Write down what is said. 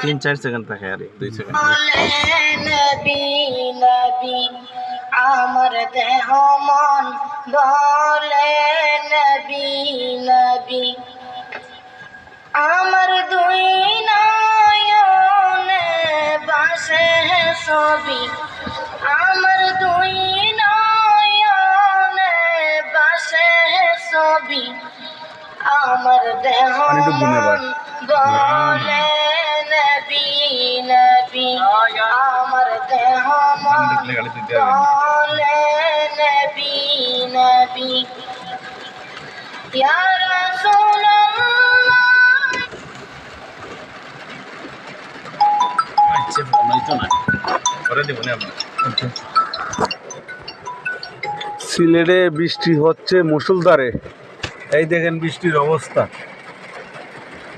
3-4 second থাকে আর 2 second. নবী নবী আমার দেহ মন বলে নবী নবী আমার দুই নয়নে বাসে ছবি আমার দুই নয়নে বাসে ছবি আমার দেহ মন বলে নবী নবী আমার দেহ মন বলে নবী নবী ইয়া রাসূলুল্লাহ। আচ্ছা ভালোই তো না করে দেব না আমরা। সিলেটে বৃষ্টি হচ্ছে মুষলধারে, এই দেখেন বৃষ্টির অবস্থা।